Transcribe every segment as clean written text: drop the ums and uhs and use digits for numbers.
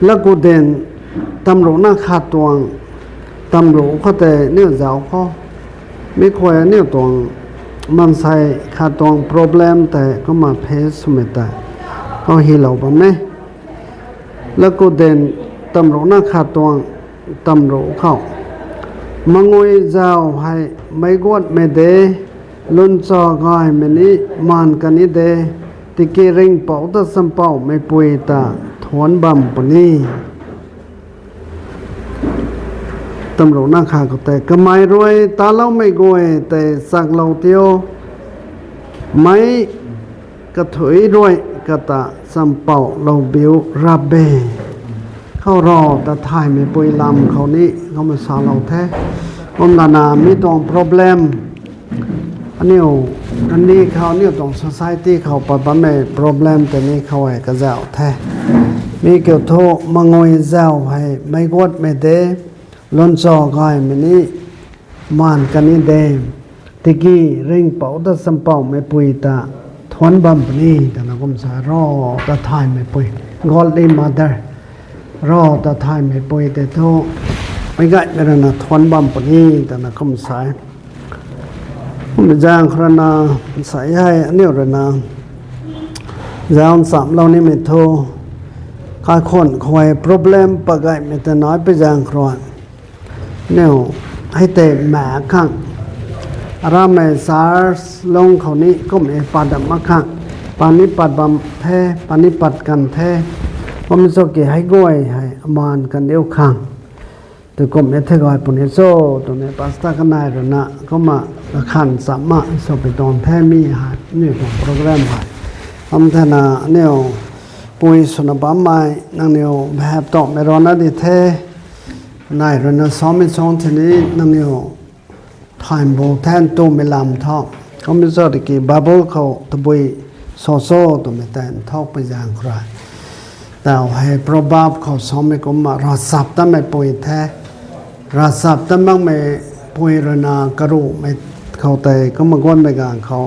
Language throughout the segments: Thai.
แล้วกูเด่นตำรวจน่าขาดตัวตำรวจเขาแต่เนี่ยเจ้าเขาไม่ค่อยเนี่ยตัวมันใส่ขาดตัว problem แต่ก็มาเพสไม่ได้เขาหิเราบ้างไหมแล้วกูเด่นตำรวจน่าขาดตัวตำรวจเขามังงวยเจ้าให้ไม่กวดไม่เดลุนจอกายมันนี้มันกันนี้เดติเกริงเป่าตะสัมเป่าไม่ป่วยตาถอนบัมปนี้ตำรวจนักข่าวก็แต่ก็ไม่รวยตาเราไม่กวยแต่สักเราเตียวไม่กระถุยรวยกระตาสัมเป่าเราบิวรับเบเขารอแต่ถ่ายไม่ป่วยลำเขานี้เขามาสาเราแท้ผมนามีตรง problem อันนี้เขาเนี่ยตรง society เขาปะปะไม่ problem แต่นี่เขาไอ้กระเจ้าแท้มีเกี่ยวโทมังวยเจ้าให้ไม่กดไม่เดล้นจอกายมันนี่มันกันนี่เดติกี้เร่งเป่าตะสัมเป่าไม่ปุยตาทวนบัมปนี่แต่นักมสารอตะทายไม่ปุย Golden Mother รอตะทายไม่ปุยแต่โทไม่ไกลไม่ระนาทวนบัมปนี่แต่นักมสายผมจางครนาสายให้อันนี้ระนาจางสามเรานี่ไม่โทข้าคนคอย problem ปะไกไม่แต่น้อยไปจางครอนเนี่ยให้เตะแหมข้างรามสารลงเขานี้ก็ไม่ปัดมาข้างปานิปัดบำแท้ปานิปัดกันแท้ผมจะเกี่ยให้ก้อยให้มานกันเดียวข้างแต่ก็ไม่เท่ากับปุ่นโซ่ตัวนี้ปัสตากันนายระนะก็มาขันสามะสอบไปตอนแท้มีหายนี่ของโปรแกรมหายทำธนาเนี่ยปุยสุนบัมไม่นั่งเนี่ยแบบต่อไม่รอนะดิเทนายรณซ้อมไม่ซ้อมทีนี้นั่นเนี่ยทายโบแทนตัวไม่ลำท่อเขาไม่ชอบตะกี้บาเบิลเขาตะบุยโซโซ่ตัวไม่แทนท่อไปอย่างใครแต่ให้โปรบาบเขาซ้อมไม่ก็มารอสับตั้งไม่ปุยแท้รอสับตั้งมั่งไม่ปุยรณากระรูไม่เขาแต่ก็มาก้นไปกลางเขา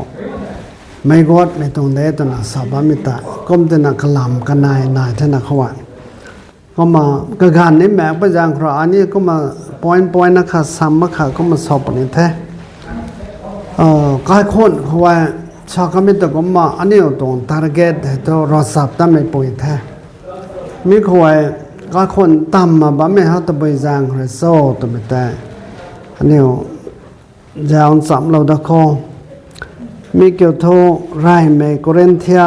ไม่กดไม่ตรงเดตัวน่ะสับไม่ตาก้มตัวน่ะกลำกันนายท่านน่ะเขาว่าก็มากระการนี้แม้ประจังคราอันนี้ก็มาปอยนะคะซ้ำมาค่ะก็มาสอบนี่แท้ก็ให้คนเขาว่าชาวคำมิตรก็มาอันนี้ตรง target ตัวรอสับตั้งไม่ปอยแท้มีเขาว่าก็คนต่ำมาบ้าไม่เขาตะไปจังคราโซ่ตัวไม่แต่อันนี้จะเอาซ้ำเราตะคอมีเกี่ยวโทไรเมกเรนเทีย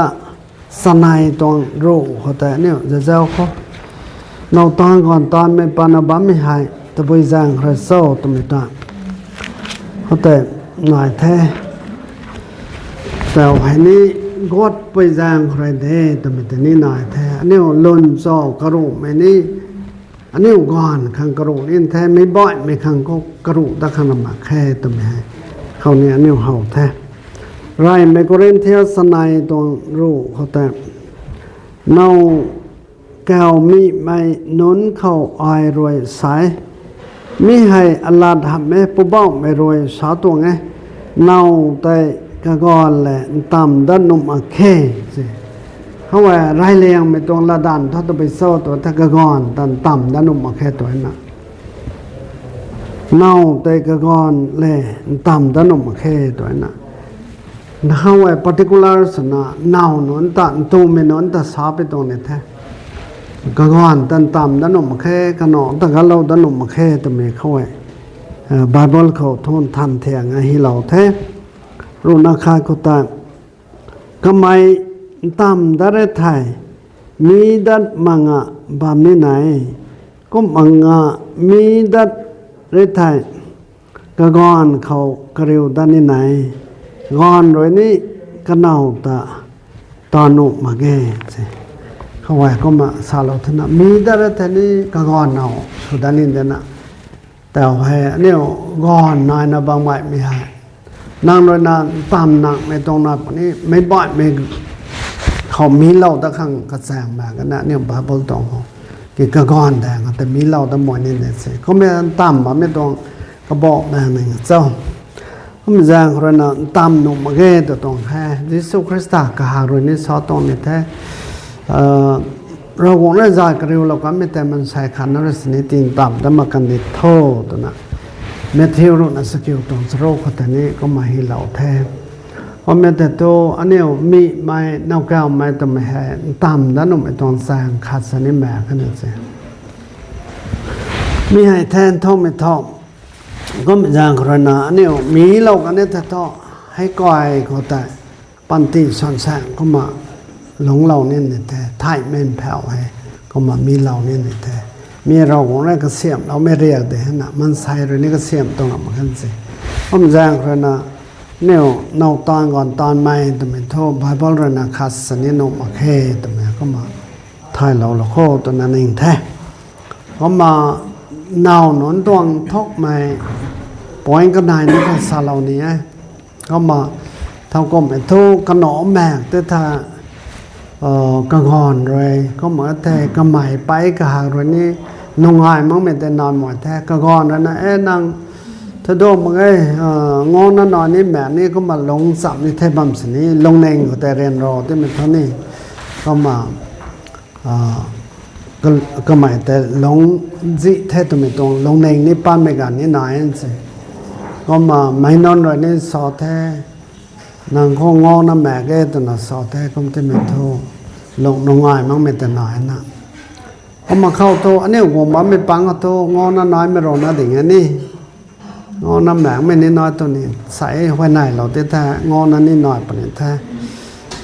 สนายตรงรูเขาแต่เนี่ยจะเจ้าเขาเราตอนก่อนตอนไม่ปานบ้าไม่หายตะไปจังคราโซ่ตัวไม่ได้เขาแต่หน่อยแท้แต่วันนี้กดไปจังใครเด้ตัวไม่แต่นี่หน่อยแท้อันนี้ล้นโซ่กระรูไม่นี่อันนี้ก่อนขังกระรูนี่แท้ไม่บ่อยไม่ขังก็กระรูตะขังละหมาแค่ตัวไม่ให้เขาเนี่ยอันนี้เห่าแท้ไรไม่ก็เรียนเที่ยวสนายตัวรูเขาแต่เน่าแก้วมีไม่นุนเข้าอายรวยสายมีให้อัลลาทำให้ผู้บ้าไม่รวยสาวตัวไงเน่าแต่กะกอนแหละต่ำด้านนุ่มอะเคสิเขาว่าไรเลียงไม่ตรงละดันถ้าต้องไปโซ่ตัวตะกะกอนต่ำด้านนุ่มอะเคตัวนั้นเน่าแต่กะกอนแหละต่ำด้านนุ่มอะเคตัวนั้นเขาว่า particular สนะเน่านนตันตูไม่นนแต่สาไปตรงนี้แท้กะกอนต่ำด้านนุ่มอะเคกะหนอแต่กะเราด้านนุ่มอะเคตัวเมเขาว่าBible เขาทนทันเทียงให้เราแท้รู้นักข่าวก็ตามทำไมตามดาร์ไทยมีดัดมังะบามนี่ไหนก็มังะมีดัดเรไทยก็ก่อนเขากระเรียวด้านนี้ไหนก่อนโดยนี้ก็เน่าตานุมาเกสิเขาว่าก็มาสาลทนะมีดาร์ไทยนี่ก็ก่อนเน่าสุดานินเดนะแต่ว่าเนี่ยก่อนนายนะบางไม่ไม่ให้นางโดยนางตามนางไม่ตรงนั้นนี้ไม่บ่อยไม่เขามีเหล้าตะขังกระแสงมากันนะเนี่ยบาเบิลตรงเขากินกระก้อนแดงแต่มีเหล้าตะหมอยนี่เนี่ยสิเขาไม่ตามมาไม่ตรงกระบอกแดงหนึ่งเจ้าเขาไม่แจ้งคนนั้นตามหนุ่มมาเกตตรงแท้ยิสุคริสต์กะหารุนิสอตรงนี้แท้ เราคงได้ใจกริวเราก็ไม่แต่มันใส่ขันนรสนิติต่ำแต่มากันดิโทตัวน่ะเมทิวรุนสกิลตรงสโรคแต่นี้ก็มาให้เราแทบเพราะแม้แต่ตัวอันนี้มีไม่นอกแก้วไม่ต้องไม่ให้ต่ำด้านนไม่ต้องสร้างขาดสนิมแบกขนาดเสียมีให้แทนท่องไม่ท่องก็ไม่จางกรณาอันนี้มีเรากันเนี่ยแต่ท่อให้ก่อยเขาแต่ปันติสอนแสงก็มาหลงเราเนี่ยแต่ถ่ายแม่นแผ่วให้ก็มามีเราเนี่ยแต่มีเราของแรกก็เสียมเราไม่เรียกแต่ขนาดมันใส่เรื่องนี้ก็เสียมตรงนั้นมันกันสิก็ไม่จางกรณาเนี่ยนอกตอนก่อนตอนไม่แต่ไม่โทษบายบอลเรื่องนักขัดสนิทนกมาแค่แต่ไม่ก็มาถ่ายเราโคตัวนั้นเองแท้ก็มาเนาหนอนตวงทกไม่ปล่อยก็ได้นี่ก็ซาเรานี้ก็มาเท่าก็ไม่ทุกขนมแมกแต่ถ้ากระงอนเลยก็เหมือนแต่กระไหมไปกระหากเลยนี่นงายมั้งไม่แต่นอนหมดแท้กระงอนแล้วนะนางถ้าโดนมึงงอนนั่นนอนนี่แม่นี่ก็มาลงสับนี่เทบัมสนี่ลงเน่งแต่เรียนรอที่มันเท่านี้ก็มาก็หมายแต่ลงจิเทตัวไม่ตรงลงเน่งนี่ป้าไม่กันนี่นายนั่นสิก็มาไม่นอนเลยนี่สอแท้นางข้องอน้ำแม่แกตัวน่ะสอแท้ก็ไม่ไม่โทลงง่ายมั้งไม่แต่นายนะก็มาเข้าโตอันนี้ผมว่าไม่ปังก็โตงอน้อยไม่รอนะอย่างนี้งอน้ำแม่ไม่นิดน้อยตัวนี้ใส่ไว้ไหนเราแท้งอนั้นนิดหน่อยปนแท้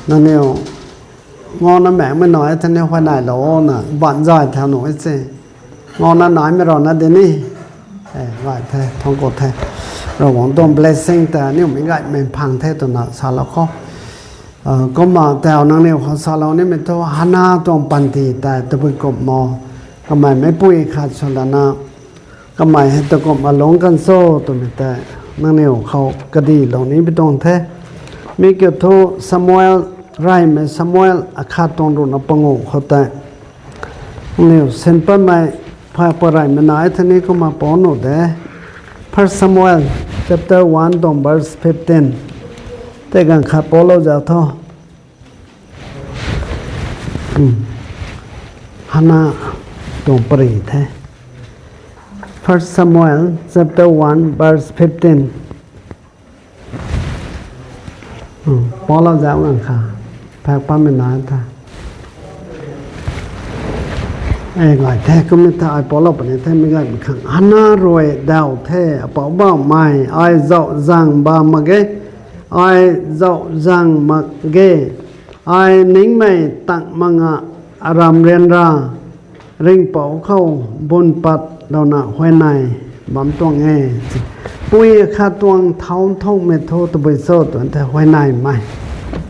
นั่นเนี่ยงอน้ำแม่ไม่น้อยท่านเนี่ยไว้ไหนเราน่ะบ้านจ่อยแถวหนูไอ้เจ้งอน้อยไม่รอนะเดี๋ยวนี้ไหวแท้ท้องกดแท้เราหวังต้น blessing แต่นี่ไม่ได้ไม่พังแท้ตัวน่ะสารข้อก็มาแต่เอานั่งเนี่ยเขาสารเราเนี่ยไม่ตัวฮานาตรงปันตีแต่ตะปุยกบมอก็หมายไม่ปุ้ยขาดชนนาก็หมายให้ตะกบมาลงกันโซ่ตัวไม่แต่นั่งเนี่ยเขากระดีเหล่านี้ไปตรงแท้มีเกี่ยวกับซามูเอลไรไหมซามูเอลอาคาตรงรุ่นอปังโง่เขาแต่เนี่ยเซนเปอร์ไม่พาปรายมันน้อยท่านี้ก็มาปอนหนูเด้First Samuel chapter 1 from verse 15แต่กันขัดปอเราจะท่อฮานาตรงปรีแท้ First Samuel chapter 1 verse 15ปอเราจะเอาอังค่ะแพกปั้มเป็นน้อยท่าไงแท้ก็ไม่ถ้าไอ้ปอเราปนี่แท้ไม่ได้เป็นขังฮันน่ารวยดาวแท้ปอบ้าไม่ไอ้เจ้าจังบามาเกไอ้เจ้าจังมาเกไอ้นิ่งไม่ตั้งมังอารามเรียนราริงเป่าเข้าบนปัดเราหน้าห้วยในบำตัวแง่ปุ้ยข้าตวงเท้าท่องเมโทตะบยโซตัวแต่ห้วยในไม่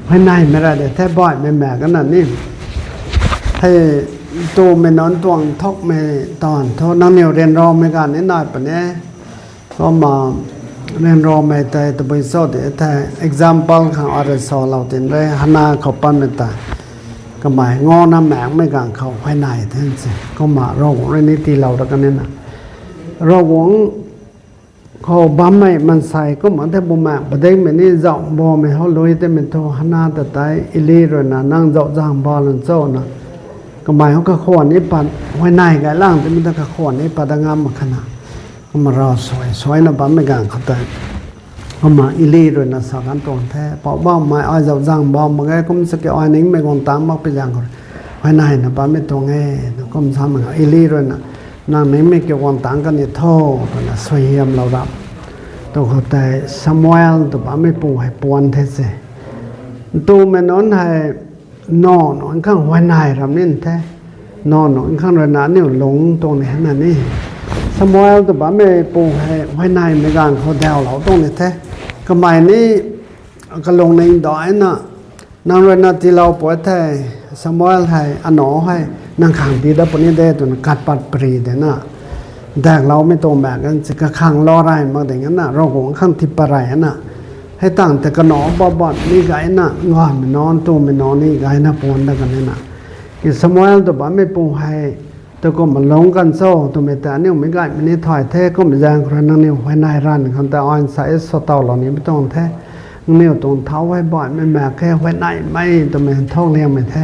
ห้วยในไม่ได้แต่แท้บ่อยไม่แม่กันนั่นนี่ให้ตัวไม่นอนตวงทกไม่ตอนเท่านั่งเหนียวเรียนรอไม่กันนิดหน่อยปะเนี่ยก็มาเรียนรอไม่แต่ตะบยโซแต่ example ของอริสอเราตินเลยฮานาเขาปั้นไม่ตายก็หมายงอน้ำแหมงไม่กันเขาภายในท่านสิก็มาเราหวงเรื่องนี้ตีเราแล้วกันเนี่ยนะเราหวงเขาบ้าไม่มันใส่ก็เหมือนแต่บุมาประเด็นแบบนี้เจาะบ่อไม่เขาลุยแต่เป็นโทฮานาแต่ตายอิลีเลยนะนั่งเจาะจางบ่อลันโซ่นะก็หมายเขาก็ขวนนี้ปัดไว้ในไงล่างแต่มันก็ขวนนี้ปัดงามมาขนาดก็มารอสวยนะบ้าไม่กันเขาแต่ก็มาอิลีเลยนะสากันตรงแท้พอบ้าไม่อ้อยเจาะจางบ่อมาไงก็มันสเกอ้อยนิ่งไม่กองตามมากไปอย่างคนไว้ในนะบ้าไม่ตรงไงก็มันทำเหมือนอิลีเลยนะนางนี้ไม่เกี่ยวกับต่างกันนี่ท่อนะสวยเยี่ยมเราดับตัวเขาแต่ซามูเอลตัวบ้าไม่ปูให้ปวนเทเสตัวแม่นอนให้นอนข้างไว้ในรำนี่แท้นอนข้างระนาเนี่ยหลงตรงนี้นั่นนี่ซามูเอลตัวบ้าไม่ปูให้ไว้ในไม่การเขาเดาเราตรงนี้แท้ก็หมายนี้ก็ลงในดอยน่ะนางระนาที่เราปวดแท้ซามูเอลให้อันหนอให้นางขังดีดับปนี้ได้ตัวกัดปัดปรีเดน่ะแต่เราไม่โตแบบกันจะกระขังรอไรมาแต่งั้นน่ะเราหวงข้างทิปอะไรน่ะให้ตั้งแต่กระหนอบอดนี่ไงน่ะงอนไม่นอนตัวไม่นอนนี่ไงน่ะปนได้กันนี่น่ะกิสมัยตัวบ้าไม่ปูให้ตัวก็มันลงกันโซ่ตัวไม่แต่เนี่ยไม่ไงมันนี่ถอยแท้ก็ไม่แรงคนนั่งเนี่ยไว้ในรันคนแต่อ่อนใส่สตอเหล่านี้ไม่ต้องแท้เนี่ยตรงเท้าไว้บ่อยไม่แม่แค่ไว้ในไม่ตัวไม่ท้องเลี้ยงไม่แท้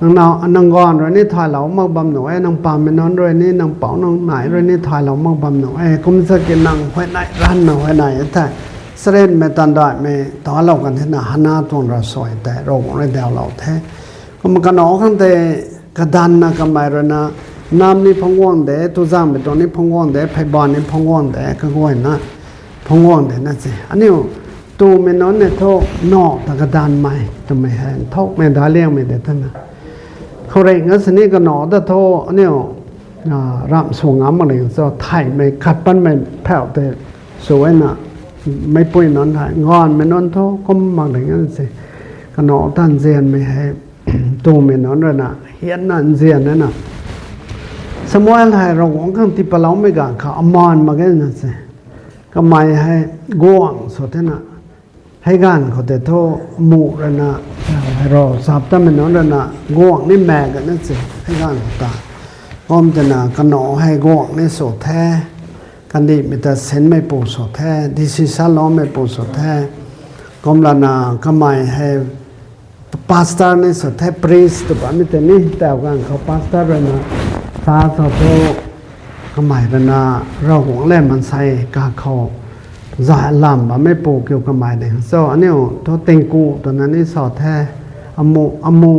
nàng gòn rồi ní thoại lão mắc bầm nổi nàng pàm bên nón rồi ní nàng bảo nàng nải rồi ní thoại lão mắc bầm nổi cũng sẽ cái nàng hoài này ran nàng hoài này thế sren mẹ tàn đại mẹ tỏ lòngกันthế nào hana tuần ra soiแต่เราcũngได้đào lão thế cũng cái nó không thể cái đàn na cái bài rồi na nam ní phong quang để tu giang bên đó ní phong quang để phải bàn ní phong quang để cái gọi na phong quang để na gì anh yêu tu mẹ nói này thôi nọ ta cái đàn mày tụi mày hẹn thóc mẹ đã liang mẹ để thế nàoเขาเร่งก็สินี่ก็หนอแต่โทเนี่ยรำสวงงามมาเลยจะไทยไม่ขัดปั้นไม่แผ่วแต่สวยน่ะไม่ปุ้ยนอนไทยงอนไม่นอนโทก็มาเลยงั้นสิก็หนอท่านเซียนไม่ให้ตัวไม่นอนเลยน่ะเฮียนนั่นเซียนนั่นน่ะสมัยไทยเราหวังข้างที่ปลาไม่กันเขาอมานมาแค่นั้นสิก็ไม่ให้ง่วงสุดน่ะให้กันเขาแต่โทหมู่เลยนะเราสับตั้งเป็นน้องเลยนะง่วงนี่แม่กันนั่นสิให้กันตาพร้อมจะนะกันหนอให้ง่วงนี่สุดแท้กันดีมีแต่เส้นไม่ปูสุดแท้ดิสิซาล้อไม่ปูสุดแท้กอมลานาก็ไม่ให้พาสต้านี่สุดแท้พรีสต์แบบนี้แต่นี่แต่กันเขาพาสต้าเลยนะซาสุดโตก็ไม่เลยนะเราหวงเล่มมันใส่กาเขาจ่ายลำแบบไม่ปลูกเกี่ยวกับไม้เด็กโซ่อันนี้ตัวเต็งกูตัวนั้นนี่สอดแท้อมู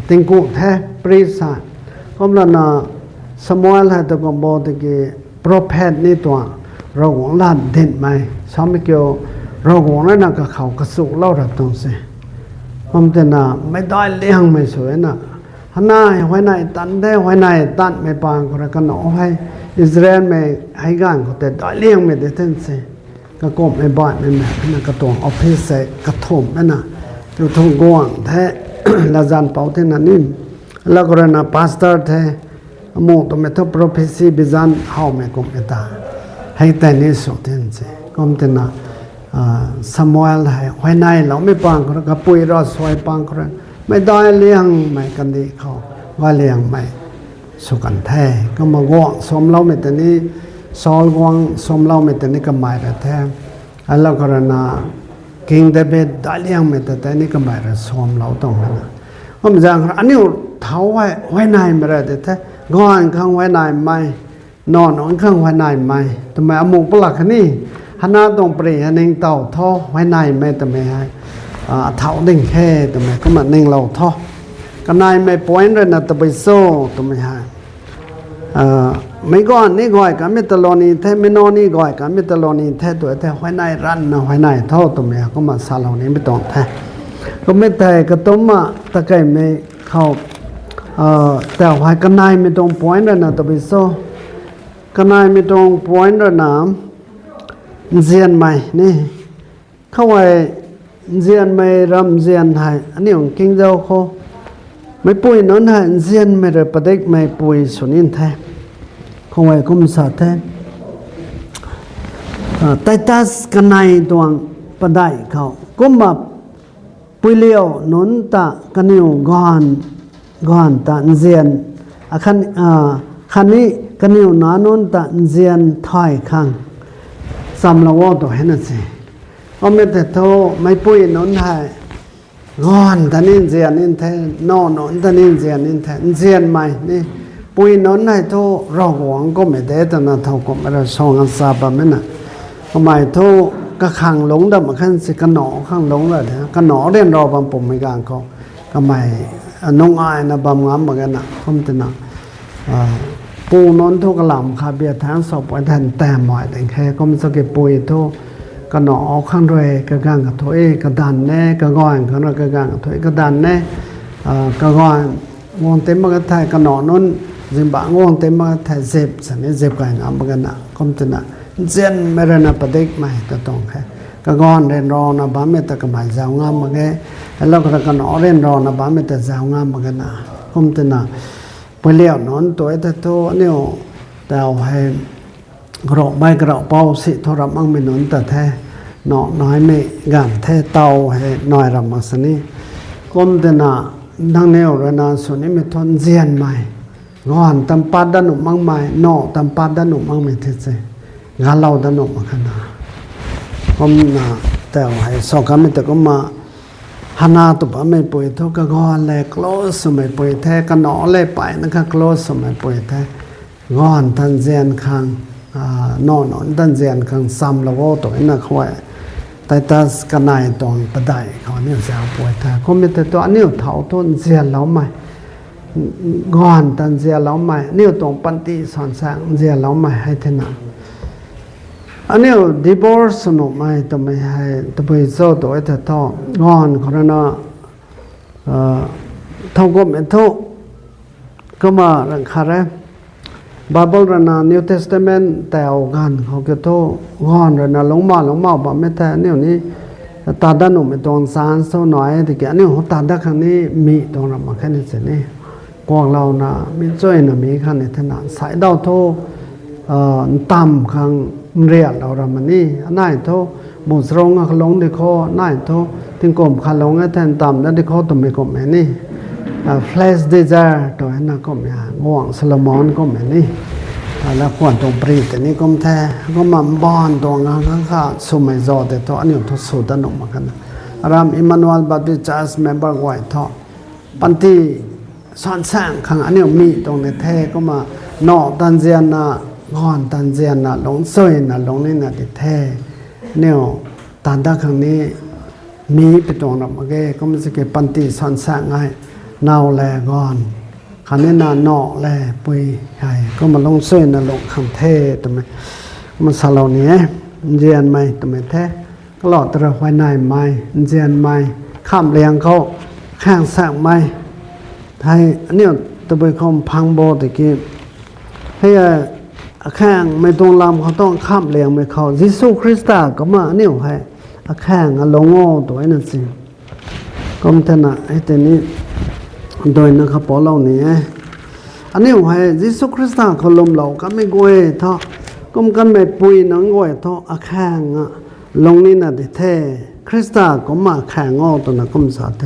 เต็งกูแท้ปริศาก็มันน่ะสมัยอะไรตัวก็บอกตะกี้โปรเพดนี่ตัวเราหวงลาดเด่นไหมชอบไม่เกี่ยวเราหวงแล้วน่ะกับเขากระสุกเล่าแบบตรงสิผมจะน่ะไม่ได้เลี้ยงไม่สวยน่ะฮันน่าไว้ไหนตันได้ไว้ไหนตันไม่ปางก็แล้วกันหนอให้อิสราเอลไม่ให้กันก็แต่ได้เลี้ยงไม่ได้ทั้งสิก็กบไม่บ้านไม่แม่นั่นก็ตัวออฟฟิศใส่กระถมนั่นน่ะอยู่ทุ่งกวางแท้ลาจานเป่าที่นั่นนี่แล้วก็เรื่องพาสเตอร์แท้หมู่ตัวเมทัลโปรเฟสซี่บิจันเฮาไม่กบไม่ตาให้แต่นี่สุดที่นั่นสิก็มันน่ะสมัยให้ไว้ในเราไม่ปังก็กระปุยรอดสวยปังก็ไม่ได้เลี้ยงไม่กันดีเขาว่าเลี้ยงไม่สุกันแท้ก็มาง่วงสมเราไม่แต่นี้สอลกวางสมเราไม่แต่นี้ก็ไม่ได้แท้แล้วก็นะกิงเดบิดได้เลี้ยงไม่แต่นี้ก็ไม่ได้สมเราต้องนะก็มันจังอันนี้เท้าไว้ในไม่ได้แต่แท้งอนข้างไว้ในไม่นอนข้างไว้ในไม่ทำไมอมุกปลักนี่ฮันน่าตรงปรีฮันเองเต่าท่อไว้ในไม่แต่ไม่ให้เท้าดิ่งแค่ทำไมก็มาเน่งเราท่อก็นายไม่ปล่อยเลยนะแต่ไปโซ่ทำไมให้ไม่ก่อนนี่ก่อยกันไม่ตลอดนี่แท้ไม่นอนนี่ก่อยกันไม่ตลอดนี่แท้ตัวแท้ไว้ในรันนะไว้ในท่อตัวเมียก็มาซาเหล่านี้ไม่ต้องแท้ก็ไม่แต่ก็ต้มมาตะไคร้ไม่เข้าแต่ไว้กันนายไม่ต้องปล่อยเลยนะแต่ไปโซ่กันนายไม่ต้องปล่อยเลยนะเจียนใหม่นี่เข้าไว้เจียนไม่รำเจียนไทยอันนี้ของกิงเจ้าเขาไม่ปุยนนท์ให้เจียนไม่ได้ประเด็กไม่ปุยสุนินแท้คงไว้กุมสาแท้ไตตัสกันในตัวประได้เขากุมแบบปุยเลี้ยวนนตะกันนิวกอนตะเจียนคันนี้กันนิวนานนตะเจียนถอยข้างสำลักว่าตัวเห็นนั่นสิก็ไม่แต่โทไม่ปุยนนท์ให้งอนตอนนี้เจียนนี่แท้นอนตอนนี้เจียนนี่แท้เจียนใหม่นี่ปุยนนท์ให้โทเราหวังก็ไม่ได้แต่น่ะเท่ากับเราส่งอันซาบะไม่น่ะทำไมโทก็ขังหลงดำขั้นสิกันหนอขังหลงเลยนะกันหนอเรียนรอบางปุ่มไม่กลางเขาก็ไม่น้องอายนะบางงามเหมือนกันนะคมจะน่ะปูนนท์ทุกกลำคาเบียทางสอบไว้แทนแต่หมายแต่แค่ก็มันสกิปุยโทก็หนอข้างด้วยกระกังกับถอยกระดันแน่กระก้อนข้างด้วยกระกังกับถอยกระดันแน่กระก้อนวงเต็มมากระไทยกระหนอนั้นจิมบะวงเต็มมากระไทยเจ็บสันนี้เจ็บกันงามเหมือนกันนะคมจะน่ะเจนไม่ได้นะประเด็กใหม่ตัวตรงแค่กระก้อนเรียนรอนะบ้านไม่แต่กระหม่สาวงามเหมือนกันแล้วก็กระหนอเรียนรอนะบ้านไม่แต่สาวงามเหมือนกันนะคมจะน่ะไปเลี้ยวนอนตัวไอ้ตัวโตเนี่ยแต่เอาให้กระใบกระเป่าสิทรมังไม่นอนแต่แท้เนาะน้อยไม่งานแท้เตาให้น้อยรำมาสนี่ก้มแต่น่ะดังแนวระนาส่วนนี้ไม่ทนเจียนใหม่งอนตำปัดดันหนุ่มมังใหม่เนาะตำปัดดันหนุ่มมังไม่เท่งานเราดันหนุ่มมาขนาดก้มน่ะแต่ให้สองคำไม่แต่ก็มา ฮานาตุบะไม่ป่วยทุกกอนแลคลอสไม่ป่วยแท้กันหนอเลยไปนะคะคลอสไม่ป่วยแท้งอนทันเจียนคังนอนทันเจียนคังซ้ำแล้วก็ตัวนั้นเขาไว้แต่ตัสกันนายตอนประได้เขาเนี่ยจะเอาป่วยแท้เขาไม่แต่ตัวนี้เท่าต้นเจียนแล้วไหมงอนทันเจียนแล้วไหมนี่ตรงปันติสอนแสงเจียนแล้วไหมให้เท่านั้นอันนี้ divorce หนูไม่ต้องไม่ให้ต้องไปโซ่ตัวไอ้เธอท้องอนคนนั้นเท่าก็ไม่เท่าก็มาเรื่องอะไรBible เรื่อง New Testament แต่เอากันเขาเกี่ยวกับงอนเรื่องหลงมาแบบไม่แต่เนี่ยนี่ตาด้านหนุ่มไม่ตรงสารโซ่หน่อยแต่แกนี่เขาตาด้านข้างนี้มีตรงนั้นมาแค่นี้เสร็จนี่กวางเรานะมีจ้อยนะมีข้างในถนัดสายดาวโทต่ำข้างเรียดเราละมันนี่น่ายโทบุษรงขลงดิโคน่ายโทถึงกลมขลงแทนต่ำแล้วดิโคตัวไม่กลมแม่นี่flash desire ตัวนั้นก็ไม่ง่วงสลมอนก็ไม่นี่แล้วควรตรงปรีแต่นี่ก็แท้ก็มันบอนตรงนั้นข้าสมัยจอแต่ตัวอันนี้ทุกสุดนมกันรามอิมมานูเอลบัพติสต์จัสเมมเบอร์ไว้ทอปันที่สอนสร้างขังอันนี้มีตรงในแท้ก็มาโนตันเจียนนะงอนตันเจียนนะหลงซอยนะหลงนี่นะที่แท้เนี่ยตันด้าขังนี้มีไปตรงนั้นมาแกก็มันจะเก็บปันที่สอนสร้างไงนาแลก่อนขันนี้นานอแลปุยใหญ่ก็มาลงเส้นนะลงคำเททำไมมันสลาวนี้เจียนไหมทำไมแท้ก็หลอดตระไว้ในไหมเจียนไหมข้ามเลียงเขาข้างสั่งไหมไทยอันนี้ตะไปคอมพังโบตะกี้ให้ข้างไม่ตรงลำเขาต้องข้ามเลียงไม่เขายิสุคริสต์ก็มาเนี่ยให้ข้างลงโง่ตัวนั้นสิก็มันถนัดไอ้ตัวนี้โดยนะครับพอเราเนี่ยอันนี้ว่ายิสุคริสต์เขาลมเราก็ไม่กลัวเท่าก็มันไม่ปุยนังกลัวเท่าอาแข้งลงนี่นะที่แท้คริสต์ก็มาแข่งอ้อตัวนั้นก็มันสาด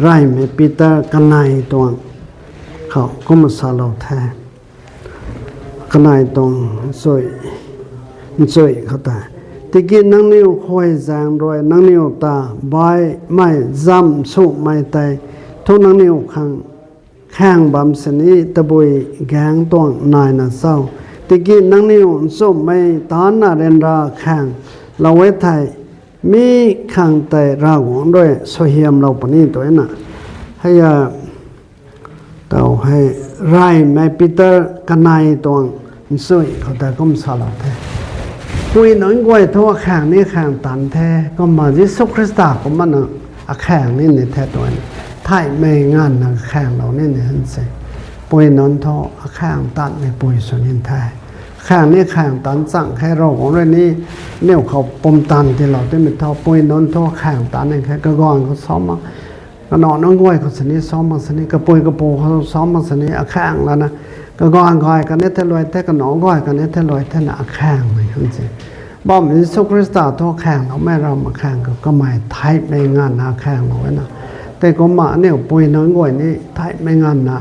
ไรไม่ปีเตอร์กันนายตัวเขาก็มาสาเราแท้กันนายตัวสวยเขาแต่ที่กินนังนิ้วคอยแสงรวยนังนิ้วตาใบไม่จำสุไม่ไตทุกนังนิ้วขังแข้งบำสนีตะบุยแกงตัวนายน่ะเศร้าติกินนังนิ้วสุไม่ตานน่ะเรนราแข้งเราไว้ไทยมีขังไตรากงด้วยสเฮียมเราปนี้ตัวน่ะให้เต่าให้ไรแม่ปีเตอร์กันนายตัวสวยเขาแต่ก็มสลับแท้คุยน้อยกว่าทั่วแข้งนี่แข้งตันแท้ก็มายิสุคริสต์ก็มันแข้งนี่ในแท้ตัวนี้ไทยไม่งานนะแข้งเราเนี่ยเห็นสิป่วยนอนท้อแข้งตันในป่วยส่วนนี้ไทยแข้งนี่แข้งตันสั่งแค่เราของเรื่องนี้เนี่ยเขาปมตันที่เราได้ไม่ท้อป่วยนอนท้อแข้งตันนี่แค่กระกอนเขาซ้อมมาก็นอนน้องก้อยเขาสนิทซ้อมมาสนิทกระปุยกระโปเขาซ้อมมาสนิทแข้งแล้วนะกระกอนก้อยกันเนี่ยเทลอยแต่กระหนองก้อยกันเนี่ยเทลอยแต่หน้าแข้งเลยเห็นสิบ่มีสุคริสต์ท้อแข้งเราไม่เรามาแข้งก็ไม่ไทยไม่งานหน้าแข้งเราไว้นะแต่ก็มาเนี่ยปุยน้อยกว่านี้ไทยไม่งานนะ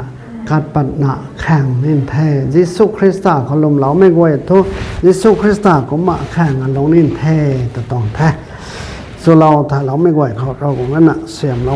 การปัดหนาแข่งนี่แท้ยิสุคริสต์เขาลมเหลาไม่กว่าทุกยิสุคริสต์ก็มาแข่งกันลงนี่แท้แต่ต้องแท้ส่วนเราถ้าเราไม่กว่าเขาเราก็งั้นน่ะเสียมเรา